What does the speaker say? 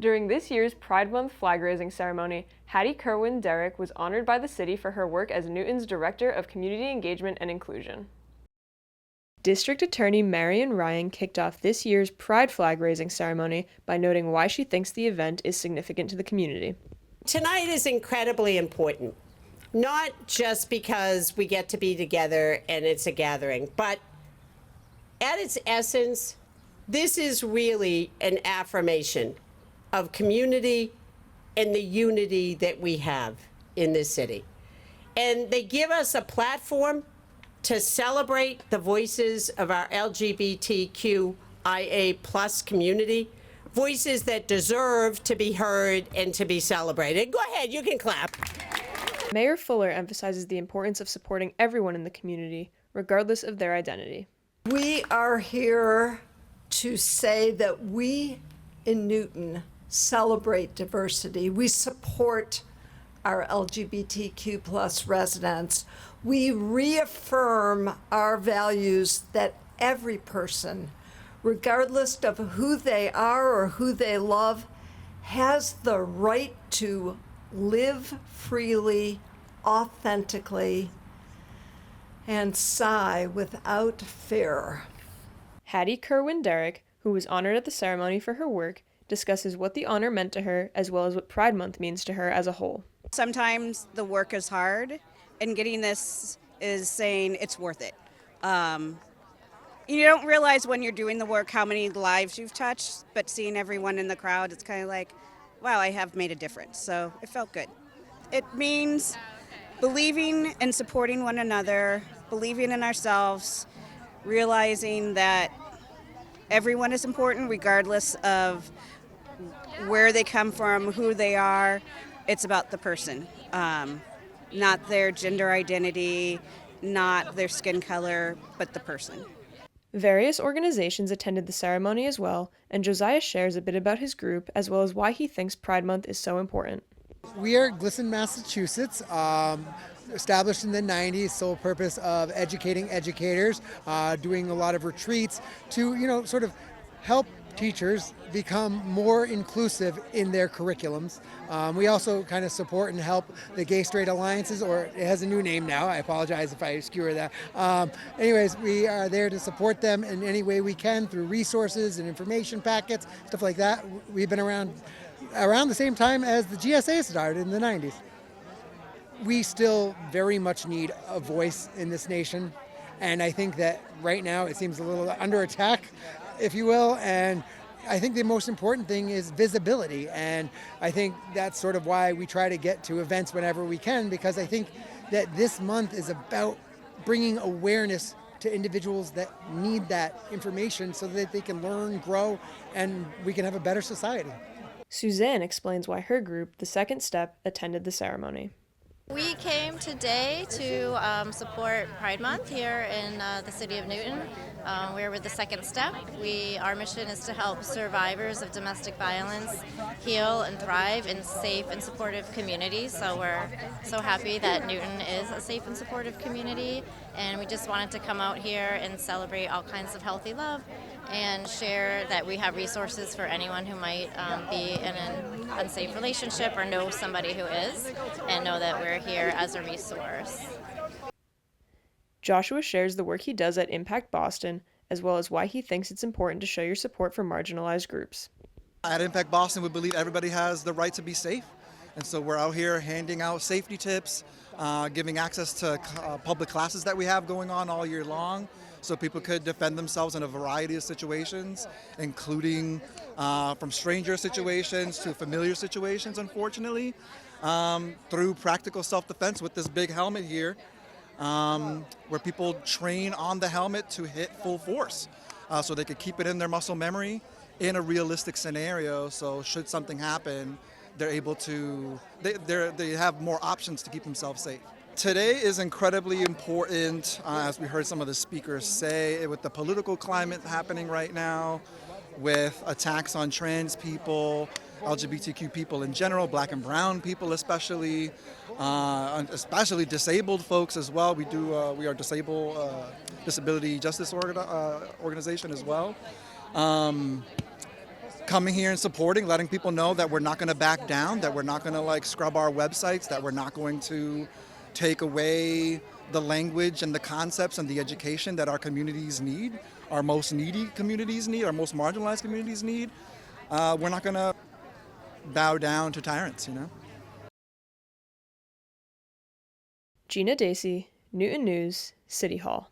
During this year's Pride Month flag-raising ceremony, Hattie Kerwin Derrick was honored by the city for her work as Newton's Director of Community Engagement and Inclusion. District Attorney Marion Ryan kicked off this year's Pride flag-raising ceremony by noting why she thinks the event is significant to the community. Tonight is incredibly important, not just because we get to be together and it's a gathering, but at its essence, this is really an affirmation of community and the unity that we have in this city. And they give us a platform to celebrate the voices of our LGBTQIA plus community, voices that deserve to be heard and to be celebrated. Go ahead, you can clap. Mayor Fuller emphasizes the importance of supporting everyone in the community, regardless of their identity. We are here to say that we in Newton celebrate diversity. We support our LGBTQ plus residents. We reaffirm our values that every person, regardless of who they are or who they love, has the right to live freely, authentically, and sigh without fear. Hattie Kerwin Derrick, who was honored at the ceremony for her work, discusses what the honor meant to her as well as what Pride Month means to her as a whole. Sometimes the work is hard, and getting this is saying it's worth it. You don't realize when you're doing the work how many lives you've touched, but seeing everyone in the crowd, it's kind of like, wow, I have made a difference. So it felt good. It means believing and supporting one another, believing in ourselves, realizing that everyone is important regardless of where they come from, who they are. It's about the person, not their gender identity, not their skin color, but the person. Various organizations attended the ceremony as well, and Josiah shares a bit about his group as well as why he thinks Pride Month is so important. We are Glisson, Massachusetts, established in the 90s, sole purpose of educating educators, doing a lot of retreats to, sort of help teachers become more inclusive in their curriculums. We also kind of support and help the Gay Straight Alliances, or it has a new name now. I apologize if I skewer that. Anyways, we are there to support them in any way we can through resources and information packets, stuff like that. We've been around the same time as the GSA started in the 90s. We still very much need a voice in this nation, and I think that right now it seems a little under attack, if you will, and I think the most important thing is visibility, and I think that's sort of why we try to get to events whenever we can, because I think that this month is about bringing awareness to individuals that need that information so that they can learn, grow, and we can have a better society. Suzanne explains why her group, The Second Step, attended the ceremony. We came today to support Pride Month here in the city of Newton. We're with The Second Step. Our mission is to help survivors of domestic violence heal and thrive in safe and supportive communities. So we're so happy that Newton is a safe and supportive community, and we just wanted to come out here and celebrate all kinds of healthy love and share that we have resources for anyone who might be in an unsafe relationship or know somebody who is, and know that we're here as a resource. Joshua shares the work he does at Impact Boston, as well as why he thinks it's important to show your support for marginalized groups. At Impact Boston, we believe everybody has the right to be safe, and so we're out here handing out safety tips, giving access to public classes that we have going on all year long, so people could defend themselves in a variety of situations, including from stranger situations to familiar situations, unfortunately, through practical self-defense with this big helmet here, where people train on the helmet to hit full force, so they could keep it in their muscle memory in a realistic scenario, so should something happen, they're able to, they have more options to keep themselves safe. Today is incredibly important, as we heard some of the speakers say, with the political climate happening right now, with attacks on trans people, LGBTQ people in general, black and brown people especially disabled folks as well. We are disability justice organization as well. coming here and supporting, letting people know that we're not going to back down, that we're not going to like scrub our websites, that we're not going to take away the language and the concepts and the education that our communities need, our most needy communities need, our most marginalized communities need. We're not going to bow down to tyrants, you know? Gina Dacey, Newton News, City Hall.